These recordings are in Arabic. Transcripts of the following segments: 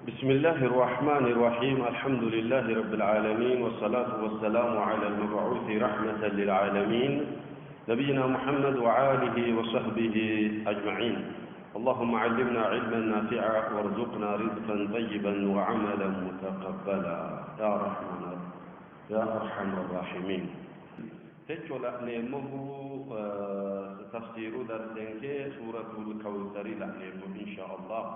بسم الله الرحمن الرحيم. الحمد لله رب العالمين، والصلاة والسلام على المبعوث رحمة للعالمين نبينا محمد وآله وصحبه أجمعين. اللهم علمنا علما نافعا وارزقنا رزقا طيبا وعملا متقبلا يا رحمن يا أرحم الراحمين. تجول نيمه تفسير درسك سورة الكوثر نيمه إن شاء الله.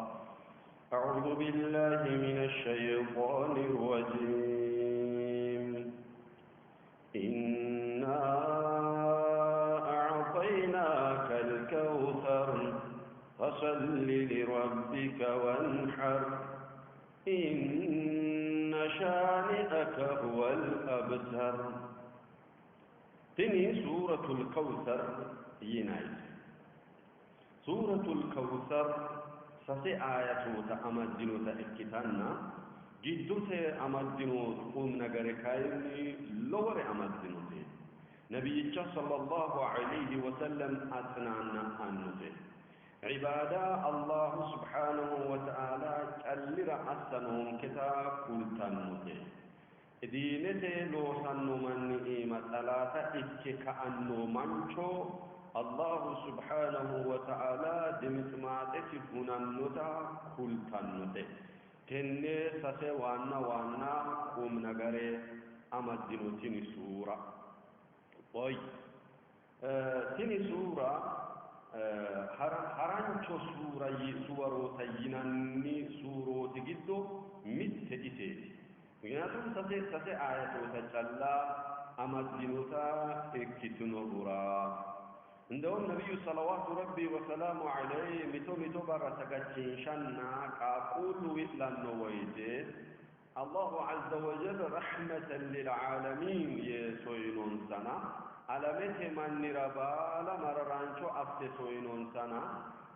أعوذ بالله من الشيطان الرجيم. إنا أعطيناك الكوثر فصل لربك وانحر إن شانئك هو الأبتر. تني سورة الكوثر ينايت. سورة الكوثر سسي آياته تأمدنو تأكتنا جدو تأمدنو قوم نغركايني لور أمدنو تي نبي صلى الله عليه وسلم أثنانا أنه عبادة الله سبحانه وتعالى كاللر أسنهم كتاب كلتنو تي دينته لو سنو من إيمة ثلاثة إكك أنو منشو الله سبحانه وتعالى دمتماتك هنانوتا كلتانوتا تنة سسي وانا قوم نغري أمدنو تني سورة تني سورة هرانشو سورة يسورو تيناني سورو تجدو مت إسيتي ويناتو سسي آياتو تجلى أمدنو تا إكتنو برا. عندهم النبي صلوات ربي وسلامه عليه متو برا سكتشين شنا كأقول إلا النويته الله عز وجل رحمة للعالمين يسوينون سنة على مته من نربالا مررانشو أفتسوينون سنة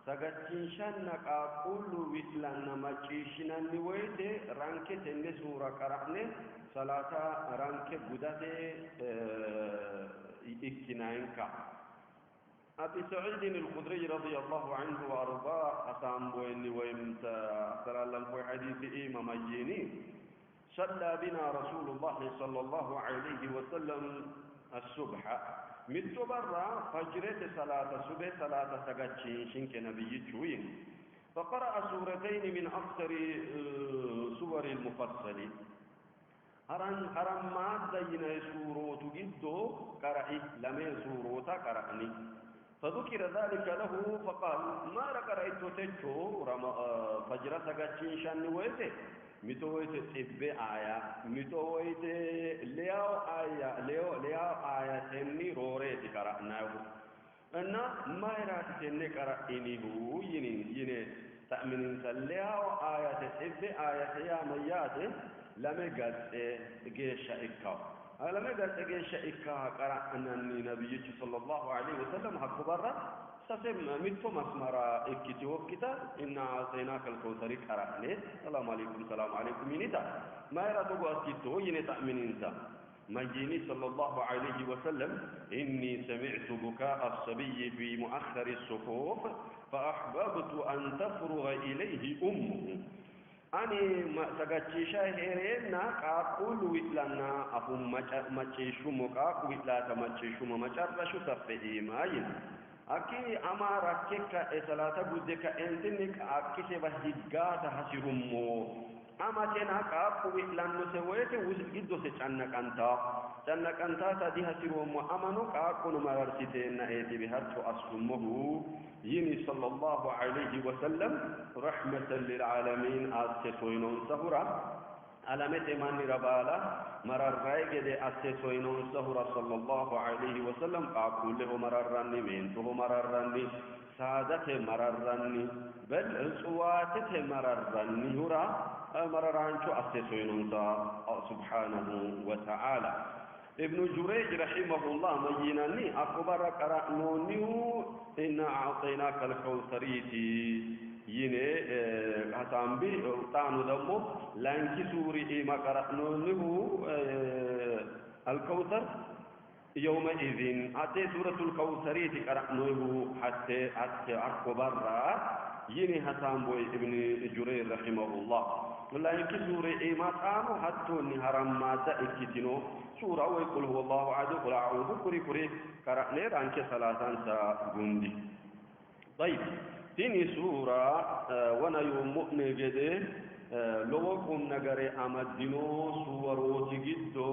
سكتشين شنا كأقول إلا النمجيشنا النويته رانكة النسورة كرهنه صلاة رانكة بدته إكتنائنكا. أبي سعيد الخدري رضي الله عنه وأرضاه أسام بويني ويمت أكثر لهم في حديث إمام الجيني صلى بنا رسول الله صلى الله عليه وسلم الصبح متبرع فجرت صلاة صبح صلاة سقتشين شنك نبي جوين فقرأ سورتين من أكثر سور المفصل هرم ما دينا سورة جدو قرأي لمن سورة قرأني فذكر ذلك له فقال ما رأيت تجو فجر سقتشين شان ويته متويت تبع آية متويت لياو آية تني روريت قرأناه أن ما يرات تني قرأنيه يني تأمين سلياو آية تبع آية يا مياته لم يقل جيش إكاو لم يقل جيش إكا قرأنا النبي صلى الله عليه وسلم حكبرة سسمى متو مسمرا إكتي وكتا إنا أعطيناك الكوثر قرأني السلام عليكم ينتا ما يراتو أسكتو ينتا من إنسا مجيني صلى الله عليه وسلم إني سمعت بكاء الصبي في مؤخر الصفوف فأحببت أن تفرغ إليه أمه. أني ما سجتشيشة هيرنا كأقول ويتلنا أفهم ماتشيشو مكاك ويتلا تماتشيشو ماتشارشو تفهي ماين أكي أما ركّك إسلاتا بدك أنتنك أكي سبهجّا تحسرمو أما تنا كأقول ويتلنا سويت وزجدو سجنّك أنت تدي حسرمو أمانو كأقول مرارسيتين إيتي بهرتو أسلمه يني صلى الله عليه وسلم رحمة للعالمين أسسوينون سهرة على متمان ربالا مرر رايقد أسسوينون سهرة صلى الله عليه وسلم أقول له مررني منته مررني سادة مررني بل سواتة مررني هرا مررانشو أسسوينون سبحانه وتعالى. ابن جريج رحمه الله مجيناني أكبر قرأنونيو إنا أعطيناك الكوثريتي يني حسامبي تانو دمو لانكي سوري إما قرأنونيو الكوثر يومئذ أتي سورة الكوثريتي قرأنونيو حتى أكبر يني حسام بوي ابن جرير رحمه الله ولا ينك سورة إيما تانو حتى نهرم ما تأكتنو سورة ويقول هو الله أحد قل أعوذ كري كري قرأنا رانك ثلاثان سا طيب تيني سورة وانا يوم مؤمن جده لوكم نغري أمدنو سوروتي جدو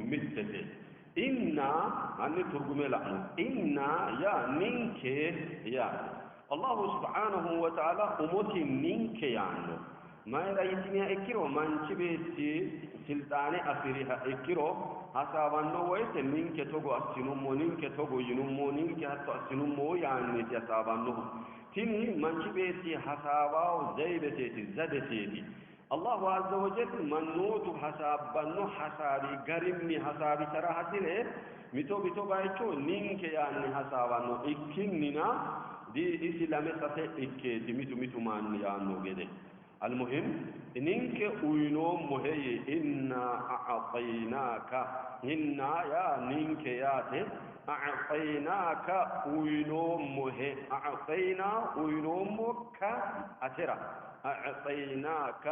متته إنا أني ترجمة لعنو إنا يا نينك يا الله سبحانه وتعالى أموتي نينك يعني ما رأيتني أكيرو من شبيتي سلطاني أفريها أكيرو حسابانو ويت نينك توغو أسنمو نينك توغو ينمو نينك حتى أسنمو يعني حسابانو تيني من شبيتي حساباو زيبتي زدتي الله عز وجل من نوت حسابانو حسابي غريمني حسابي سراحتي ميتو بيتو بايتو نينك يعني حسابانو إكيننا دي إسلامي ساتي إكيتي ميتو مان يعني جده المهم إنك وينوم مهي إنا أعطيناك إنا يا نينك ياتي أعطيناك وينوم مهي أعطينا وينومك أترى أعطيناك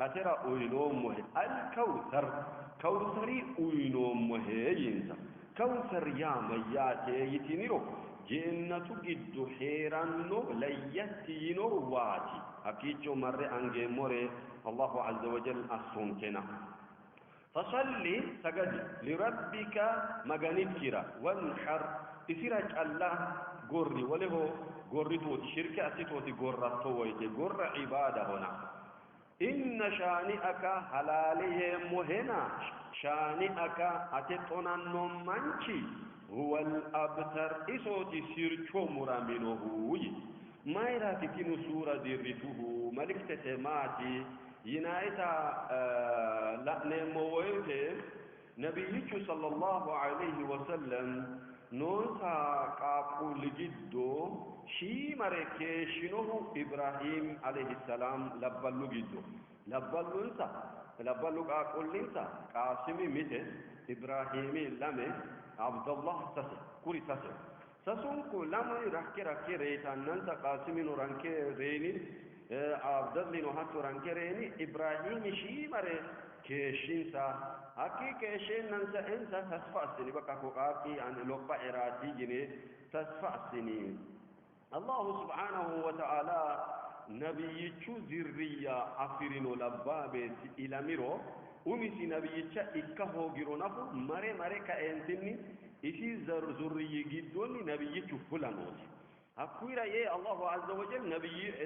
أترى وينوم مهي الكوثر كوثري وينوم مهي ينسى كوثر يا مياتي يتنيرو جنة جد حيرانو ليتينو واتي أكيدو مرة أنجي موري الله عز وجل أصنتنا فصلي سجد لربك مغانيكرا وانحر إسيرك الله قري وله قري توت شركة أسيتوت قرة تويت قرة عبادة هنا إن شانئك حلالي مهنا شانئك أتتنا نمانشي هو الأبتر إسوتي سيرشو مرامينه ما يراتي كنو سورة ديرته ملك تتماتي ينايتا لأنمويت نبيك صلى الله عليه وسلم نوسا قاقول جدو شي مريكيشنه إبراهيم عليه السلام لبالو جدو لبالو انسا لبالو قاقول انسا قاسمي ميته إبراهيمي لمي عبد الله تسي كوري تسي سسونكو لما رحكي ريتان ننسا قاسمي نرانكي ريني عبد الله نهاتو رانكي ريني إبراهيم شيمري كيشينسا أكي كيشين ننسا إنسا تسفأسني بكا فقاكي عن لقبة إراتي جني تسفأسني الله سبحانه وتعالى نبييشو ذرية أفرين لبابي إلى ميرو umisi nabiyyicha ikka hoogiro nafu mare ka'eentinni isii zurriyyi giddoonni nabiyyichu fulanooti hakkuira yee allahu azza wa jal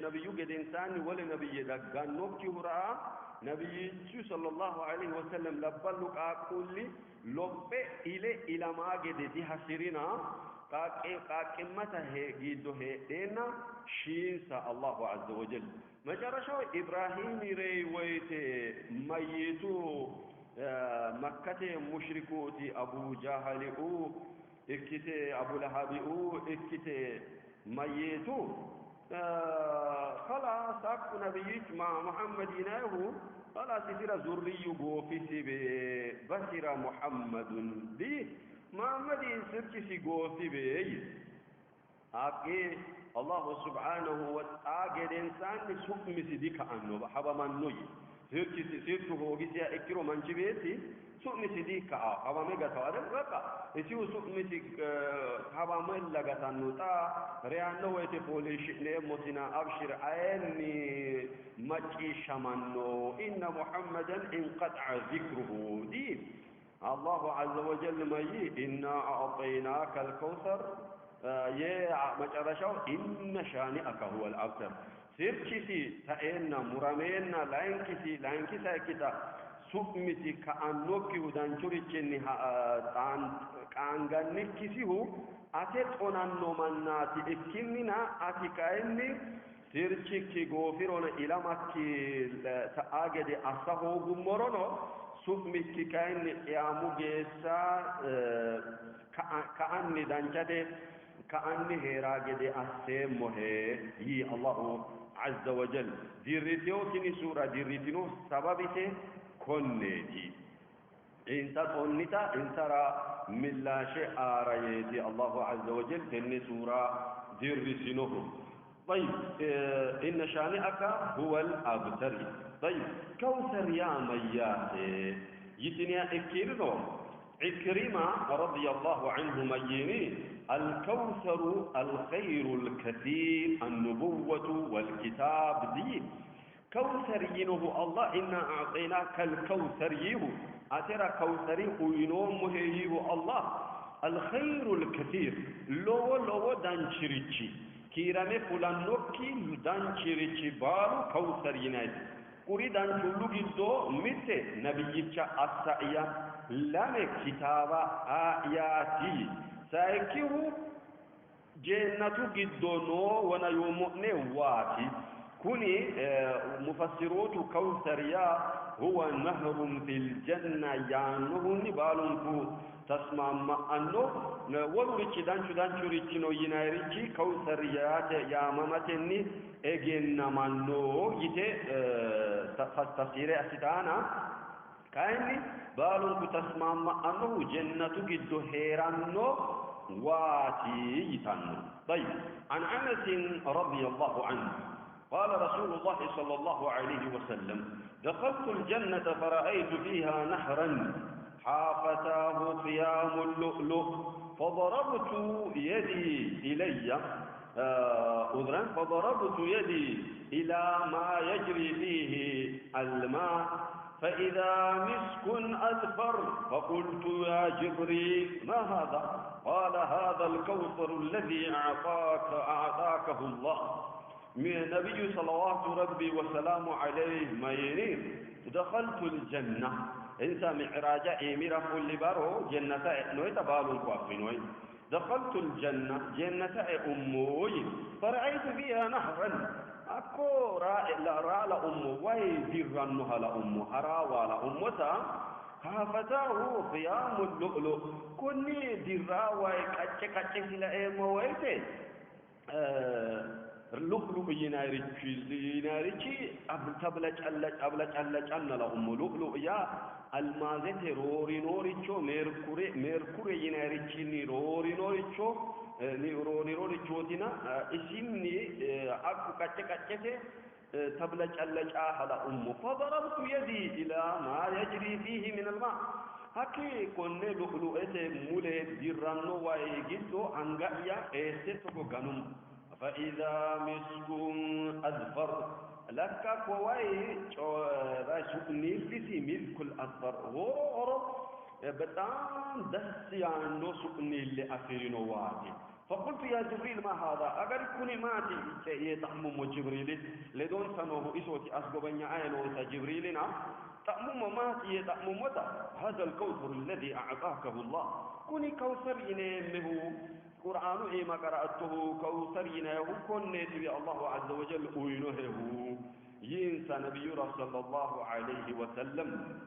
nabiyyu gedensaanni wala nabiyye daggannokki huraa nabiyyichu sallallahu alaihi wasallam labballu qaaqulli lobbe ile ilamaa gedeti hasirina qaaqqimmata giddo heedheenna shiinsa allahu azza wa jal مجرشوا إبراهيم ريويت ميتو مكة مشركوتي أبو جهل إكتي أبو لهب إكتي ميتو خلاص أكو نبيك مع محمد يناه خلاص يصير ذري غوفيس بشر محمد دي محمد يصير غوفي بي أكي الله سبحانه وتعالى إنسان سكم سديك عنه بحبا من نوي سيرته هو جزء إكرو من جبيتي سكم سديك حبا ميجا توارد وقا يسيو سكم سديك حبا ميلا عنه تا ريان نوي تقولي شئني متنا أبشر عيني مجي شمانو إن محمدا انقطع ذكره دي الله عز وجل ما إنا أعطيناك الكوثر يا مجرشوا إن شانئك هو الأبتر سيركسي تأينا مرامينا لانكسا كتا سؤمتي كأنوكي ودانشوري جنها كأنغانكسيه أتت أنانو مناتي إكيننا أتكايني سيركي غوفيرون إلى مكي تأجد أصحو غمورونو سؤمتي كايني يامو جيسا كأني دانشادي كأني هراجدي أسمه يي الله عز وجل ديرتيو تني سورة ديرتينو سببته كنتي انت كنتا انت را من لا شيء آريتي الله عز وجل تني سورة ديرتينو طيب إن شانئك هو الأبتر. طيب كوثر يا ميات يتنيا إكيرنو عكرمة رضي الله عنه ميني الكوثر الخير الكثير النبوة والكتاب دي كوثر ينه الله إنا أعطيناك الكوثر يهو أترى كوثر وينوم مهيه الله الخير الكثير لو دانشريتشي كيرامي فلانوكي دانشريتشي بارو كوثر ينايت قري دانشولو جدو مت نبيتشا السعيا لم كتابا آياتي سايكيو جنة جدو نو ونا يومؤني واتي كوني مفسروت كوثريا هو نهر في الجنة يانه نبالنكو تسمع ما أنه ولوريتش دانشو ريتشنو ينايريتشي كوثريات يا مامتني اجن منو يتي تفسير أستانا كايني بالنكو تسمع ما أنه جنة جدو هيرانو واتي يتانو. طيب عن أنس رضي الله عنه قال رسول الله صلى الله عليه وسلم دخلت الجنة فرأيت فيها نهرا حافتاه قيام اللؤلؤ فضربت يدي إلي فضربت يدي إلى ما يجري فيه الماء فإذا مسك أذفر فقلت يا جبريل ما هذا؟ قال هذا الكوثر الذي أعطاكه الله من النبي صلوات ربي وسلام عليه ميرين دخلت الجنة إنسى معراجة إميرا كل بارو جنة نوي تبالو القوافينوي دخلت الجنة جنة أموي فرأيت فيها نهرا أكو رأى لأمو وي ديرانها لأمو هراوى لأموتا هافتاه قيام اللؤلؤ كني ديراوى كتش لأمو ويتي لؤلؤ يناريكي تبلج ألج أن لأم لؤلؤ يا المازت روري نوريشو ميركوري يناريكي نوري نوريشو نوري نوريشو تنا اسمني أكو كتش تبلج ألج على أمه فضربت يدي إلى ما يجري فيه من الماء هكي كوني لؤلؤ مولي ديرانو ويجدو أنغايا إيستو غنم فإذا مسك أذفر لك كوي راشقني في ملك الأذفر غور بتان دس يعني سقني اللي أخيرين واتي فقلت يا جبريل ما هذا أقل كوني ماتي يتحمم جبريل لدون سنوه إسوتي أسقبني عينه جبريلنا تأمم ماتي يتأمم هذا الكوثر الذي أعطاكه الله كوني كوثر ينمه قرآن إما قرأته كوثر ينمه كوني تبي الله عز وجل أينه ينسى نبي صلى الله عليه وسلم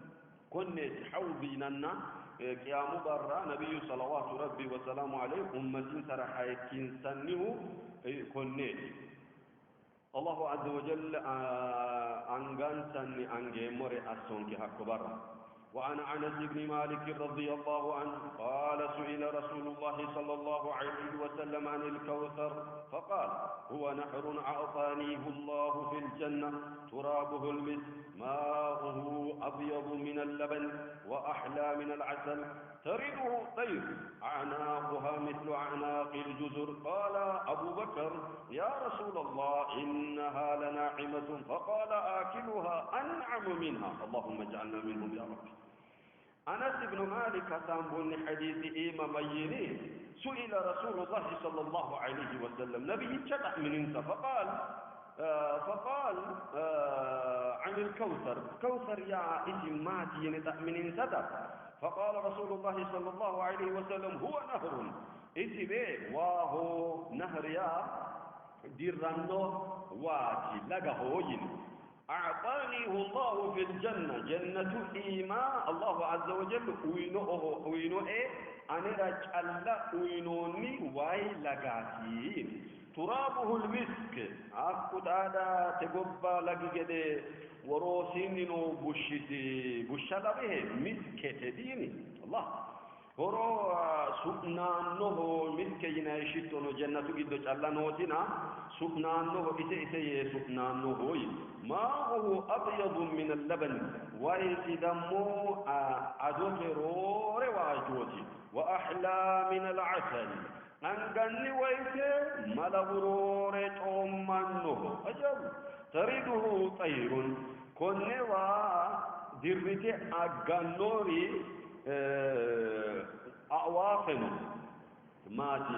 كوني حوضيننا قيام برا نبي صلوات ربي وسلام عليه أمة سرحي كنسنه كوني الله عز وجل أنغان سني أنغي مري أسونك حق برا. وعن أنس بن مالك رضي الله عنه قال سئل رسول الله صلى الله عليه وسلم عن الكوثر فقال هو نهر أعطانيه الله في الجنة ترابه المسك ماؤه أبيض من اللبن وأحلى من العسل ترده طير أعناقها مثل أعناق الجزر. قال أبو بكر يا رسول الله إنها لناعمة فقال آكلها أنعم منها اللهم اجعلنا منهم يا رب. أنس بن مالك سامبون حديث إيما ميني سئل رسول الله صلى الله عليه وسلم نبي شدح من انت فقال عن الكوثر كوثر يا اسم ماتي ينتح من انت فقال رسول الله صلى الله عليه وسلم هو نهر اسمه وهو نهر يا ديرانو واتي لغهوين أعطانيه الله في الجنة جنة إيماء الله عز وجل وينو أنا رجل وينوني واي لغاتي ترابه المسك أكد هذا تقبى لغي وروسينو بشتي بشتا به مسك تديني الله هرو سبنانه ملك ينايشتون جنة قد جلنوتنا سبنانه إسي سبنانه ماءه أبيض من اللبن ويسدمو عدوك رور واجوتي وأحلى من العسل أنقني ويسي ملغرور أمانه أجل تريده طير كنوا درتي أغنوري أعوافنا ماتي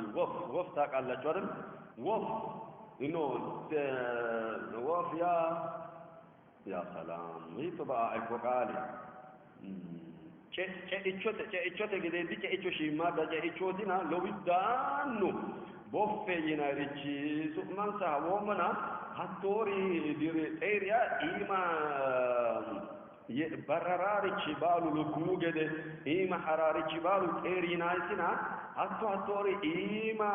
وف تاقال لجورم وف إنه وف يا سلام يتبع الفقالي c'è che dice e c'è shimada c'è c'odina lo vidano boffe yinarici su mansa womana hattori dire area ima bararari cibalu lugugede ima harari cibalu erina isina hattori ima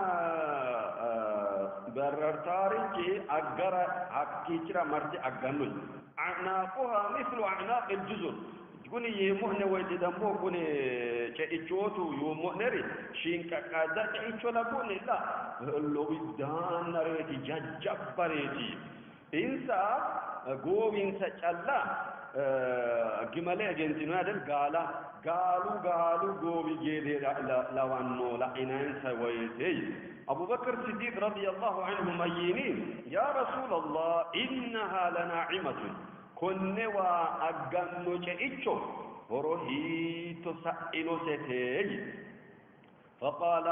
barartari ci agara hakikira marti agannu a'naquha mithlu a'naq al-juzur kuni yemuhne wayde dambo kuni ceichotu yomuhneri shinka kada ceichola kuni la lowidan reti jajjabbareti insa gowinsa calla gimale gentino adel galu gowi gede lawanno la inansa wayde أبو بكر الصديق رضي الله عنه مينين يا رسول الله إنها لناعمة كن وأجنو جئتشو وروحي تسأل ستي فقال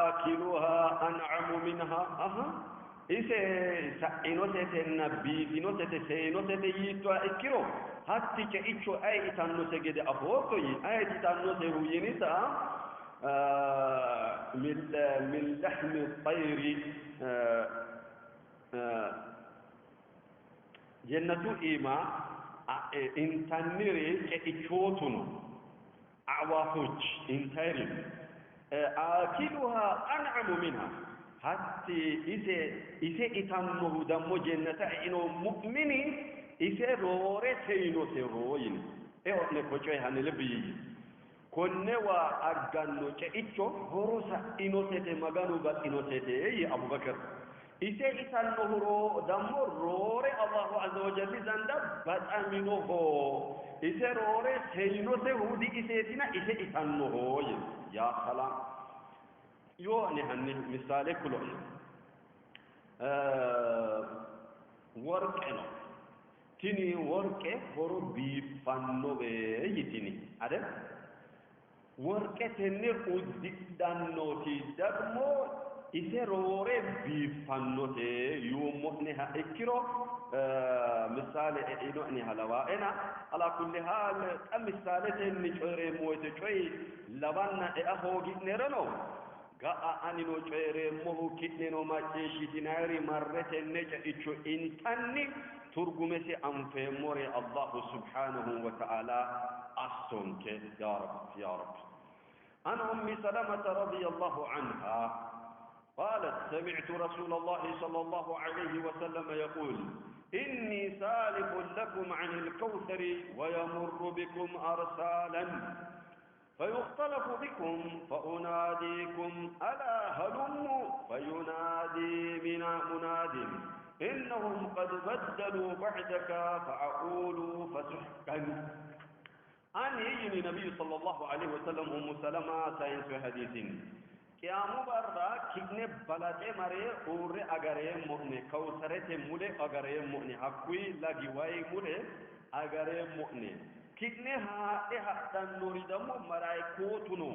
آكلها أنعم منها إذا سأل ستي النبي فينو ستي سينو ستي يتوى إكرو حتى جئتشو أي تنو سجد أفوتي أي تنو سيروينيسا من لحم الطير جنة إيما إنتنيري كإيشوتون أعوافوج إنتيري آكلها أنعم منها حتى إذا إتنه دمو جنة إنو مؤمني إذا روري سينو سيروين إيه نكوشوي هنلبي كن وأجنو كإيشو هروسا إنو سيتي مغانو بات إنو سيتي يا أبو بكر إذا إتنه دمو روري الله عز وجل زندب بأمنه إذا روري سينو سيهودي إذا إتنه يا سلام يواني هني مثالي كلهم ورقنا تيني ورقه هرو بيفانو بيتيني عدد ورقه تني قددانو تي دغمو إسروري بيفانوتي يومنها إكرو مثال إنو أني هلواءنا على كل حال مثالة نجوري مويت شوي لوانا أهو جنرانو قاء أني نجوري موه كتنو ما تشي تناري مرة نجا إتشو إنتاني ترجمسي أنفي موري الله سبحانه وتعالى أحسنك يا رب يا رب عن أم سلمة رضي الله عنها قالت سمعت رسول الله صلى الله عليه وسلم يقول إني سالف لكم عن الكوثر ويمر بكم أرسالا فيختلف بكم فأناديكم ألا هلموا فينادي مناد إنهم قد بدلوا بعدك فأقولوا فسحقا عن يجي النبي صلى الله عليه وسلم أم سلمة سينس حديث قيامو برا كيني بلاجي ماري اور اگرے مؤمن کوثرت مولے اگرے مؤمن حقوی لگی وائی مولے اگرے مؤمن كيكني ها دان نوري دمو ملائكوتنو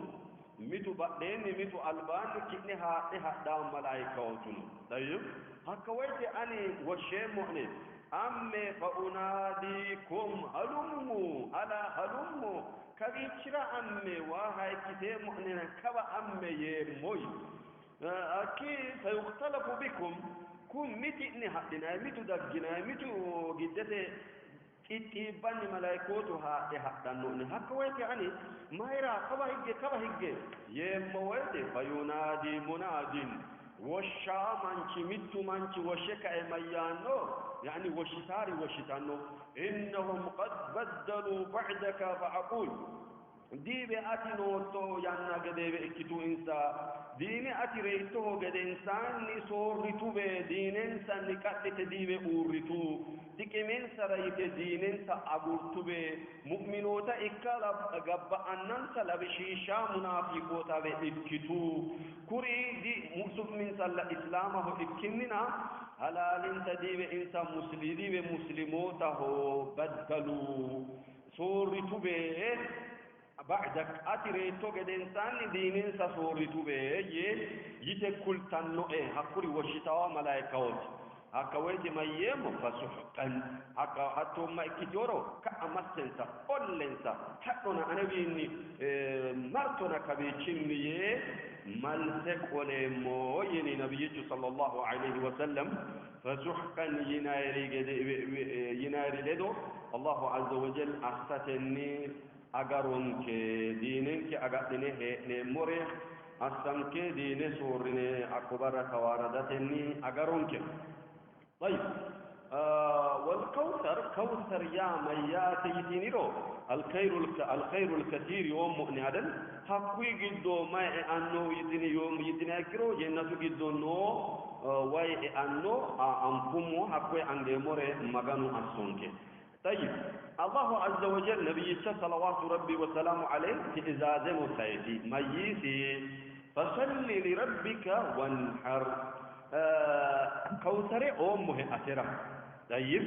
ميتو بعدين ميتو البان كيكني ها دام ملائكوتنو طيب هكويتي اني وشي مؤمن أمي فأناديكم هلموا ألا هلموا كبيرا أمي وهاي كتير مؤمنين كبا أمي يموي أكيد سيختلف بكم كم متى نهدنا متى دقنا متى جدته إتبان ملاكوتها إحدانون هكويت يعني ما يرى كبا هيج يموت فينادي مناد وشا مانشي متو مانشي وشكا ميانو يعني وشتاري وشتانو إنهم قد بدلوا بعدك فأقول ديبي أتي نوتو يانا قديبي اكتو إنسا ديني أتي ريتو قد إنسان نصور رتو بي دين إنسان نكتت ديبي أورتو تكمين سريت دين إنسا أقولتو بي مؤمنوتا إكالا قبا أننسا لبشيشا منافقوتا بي اكتو كوري دي مؤسف من سلا إسلامه اكننا حلال انسا ديبي إنسا مسلي ديبي مسلموتا هو بدلو صور رتو بي بعدك أتريتو قد إنسان دينين سوريتو بيه يتكل تنو هكوري وشتاوا ملايكوت هكويت ما يم فسحقا هكا حتى ما كيجورو كأمسنسا أولنسا حقنا أنا بيني مرتنا كبيتشمي ملسك ولمو يني نبي صلى الله عليه وسلم فسحقا ينايري لدو الله عز وجل أستني أجرونك دينك أجتني نمره أسمك دين سورني أكبر كواردتني أجرونك طيب والكوثر كوثر يا ميات يتنيرو الخير الكثير يوم مؤندا حقوي جدو ما أنو يتني يوم يتني أكرو جنة جدو نو واي أنو أنفمو حقوي أنجمره مغانو أسونك طيب الله عز وجل نبي صلوات ربي وسلامه عليه في إزازة مسايدي ميسي فصل لربك وانحر كوثر أمه أسرة طيب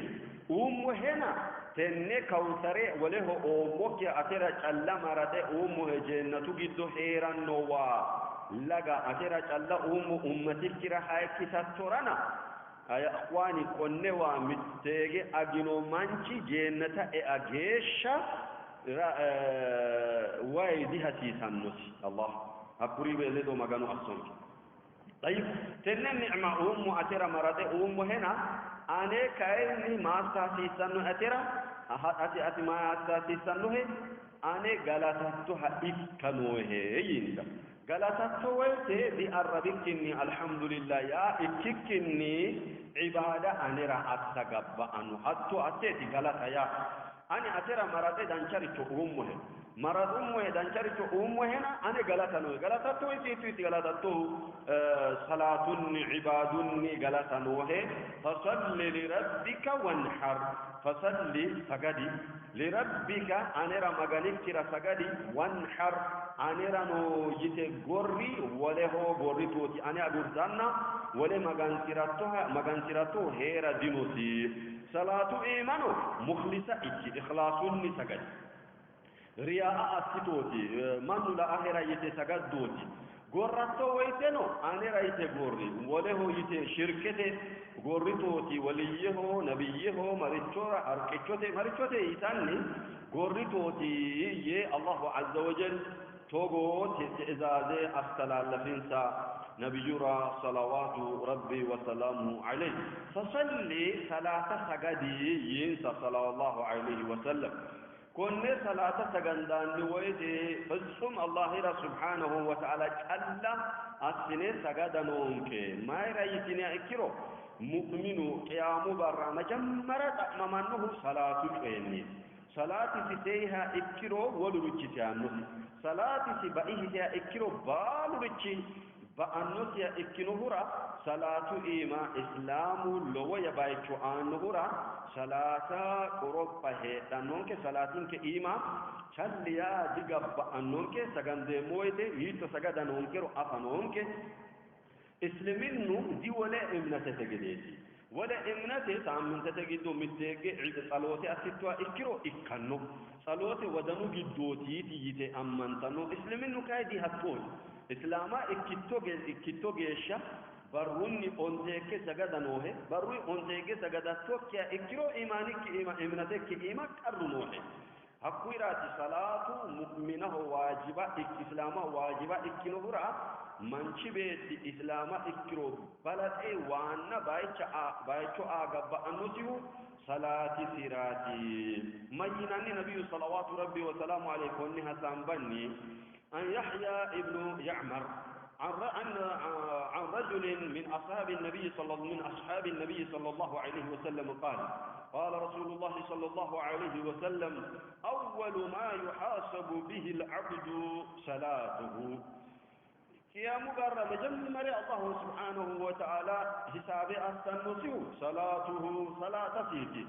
أمهنا تنة كوثر وله أمك أسرة ألا مرد أمه جنة جدو حيرا نوا لغا أسرة ألا أمتك رحاك سترنا يا أخواني كنوا متجي أجنو مانشي جنة أجيشة وايدي هسيسان نسي الله أقريب لدو مغانو أصنك طيب تنن نعمة أترى مرات هنا أنا كأني ما ساسيسان أترى أتي ما ساسيسان أنا غلطتها إكنوه يندا غلطتها دي أربكني الحمد لله يا إككني عبادة أنا أتسقب أنو حتى أتيتي غلطة يا أنا أترى مرات دانشاري أمه مرات أمه دانشاري أمه هنا أنا غلطة يتي غلطة صلاة عبادني غلطة فصل لربك وانحر فصل سجدي لربك أنا مغانيك ترى سجدي وانحر أنا نو يتغوري وله غوري توتي أنا أقولنا وله مغانتيراتو هيرا دينوسي صلاة إيمانو مخلصة إخلاصني سجد رياء أستوتي من لا آخر يتسجد دوتي غوراتو ويتنو أنا رايت غوري وله يت شركته غوري توتي وليه نبيه مريتشورا مريتشوتي يساني غوري توتي يه الله عز وجل توغو تزازي أستلال لفنسا نبيورا صلوات ربي وسلامه عليه فصلي صلاة سجدي ينسى صلى الله عليه وسلم كن صلاة سجندان لويدي فصم الله سبحانه وتعالى كلا أسنى سجدانونك ما يريتني أكيرو مؤمن قيام برا مجمرة ممنه صلاة شويني صلاة سيها إكيرو ولرجتها نسي صلاة سبعيها إكيرو بالرجي بأنوسيا إكنهورا صلاة إيما إسلام لو يبايتو أنهورا صلاة قربة دانونك صلاة إيما شليا ديغا بأنونك سغند مويته يتو سغدانونك رو أفنونك إسلامينو دي ولا إمنة تجديدي ولا إمنة تعمل تجدو متجه عيد صلوات أسيتوا إكرو إكنو صلوات ودنو جدوتي تيجي أمانتنو إسلامينو كايدي هتون إسلاما إكتوجيشا بروني أنتك سجدانوه بروي أنتك سجداتو كيا إكرو إيمانك إمنتك إيمك أرنوه حقيرات صلاة مؤمنة واجبة إسلام واجبة إكنورا منشبت إسلام إكرو بلد وانا بايتشو آغب أنوتيو صلاة سيراتي مجناني نبي صلوات ربي وسلام عليه ونها سامبني أن يحيى ابن يعمر عن رجل من أصحاب النبي صلى الله عليه وسلم قال رسول الله صلى الله عليه وسلم أول ما يحاسب به العبد صلاته يا مبارا مجمّر الله سبحانه وتعالى حساب السنسيو صلاته صلاة سيتي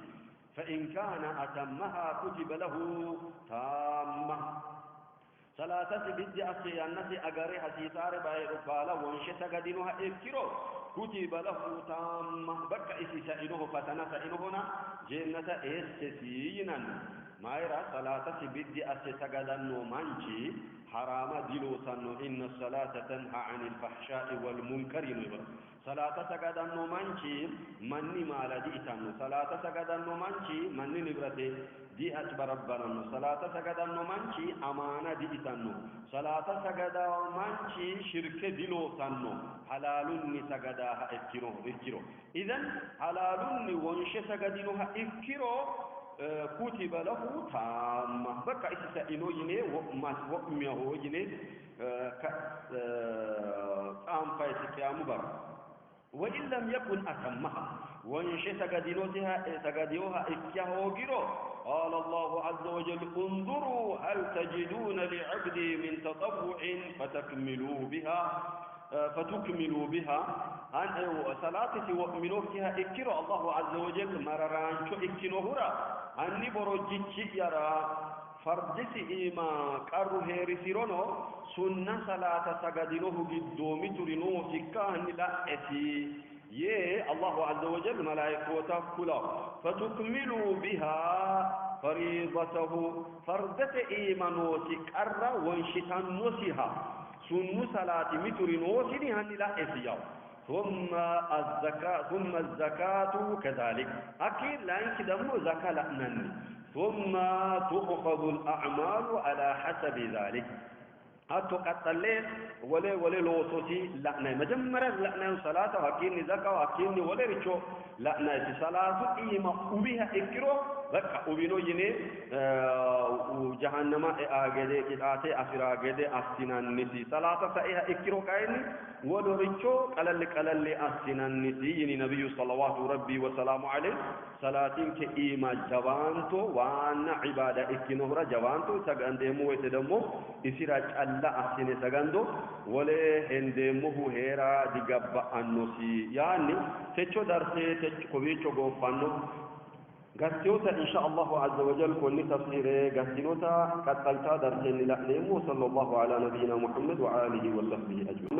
فإن كان أتمها كتب له تامة صلاة بدي أسي الناس أجري حسيسار باي رفالا وانشت قدينها إذكرو كتب له تامة بك إسي سائنه فتنا سائنهنا جنة إستسينا ما يرى صلاة بدي أسي تقدنو منشي حرام دلو سنو إن الصلاة تنهى عن الفحشاء والمنكر صلاة تقدنو منشي مني مالا دئتنو صلاة تقدنو منشي مني نبرتي دي أكبر ربنا صلاة تقدنو منشي أمانة دئتنو صلاة تقدنو منشي شرك دلو سنو حلالني تقداها إفكرو إذن حلالني وانش تقدنوها إفكرو كتب له تامة بقى إسسا إنو يني وأميه يني قام فايسك يا مبارك وإن لم يكن أتمها وانشي تقديوها إكيهوغيرو قال الله عز وجل انظروا هل تجدون لعبدي من تطوع فتكملوا بها أن صلاتي وأمنوا فيها إكيرو الله عز وجل مررانشو إكينوهرا أني برجيتشي يرى فردسي إيما قرر هيرسيرونو سنة صلاة سجدينوه قدومي ترينو سكان لأتي الله عز وجل ملائكة كلا فتكملوا بها فريضته فردت إيمانو سكر وانشتان نسيها سنة صلاة مترينو سنهن لأتي ثم الزكاة كذلك أكيد لا ينكدمو زكاة لأنني ثم تؤخذ الأعمال على حسب ذلك أتو قتلين ولا لوصوتي لأنا مجمرة لأنا صلاة وكيني زكاة وكيني ولا ريشو لأنا صلاة إيما أبيها إكرو ذكا أبينو يني وجهنم آجده كتاتي أسر آجده أستنان نسي صلاة سائها إكرو كايني ولا ريشو قلل أستنان نسي يني نبي صلوات ربي وسلام عليه صلاة كإيما جوانتو وأن عبادة إكنهر جوانتو سجندمو وتدمو إسراج لا أحسن سجندو ولا هندمه هيرا دجاب النوسي يعني تشو درسي تشو كويتشو غوفانو غسيوتا إن شاء الله عز وجل كل تفسيره غسيوتا قد تلتا درسي لأنه صلى الله على نبينا محمد وآله وصحبه أجمعين.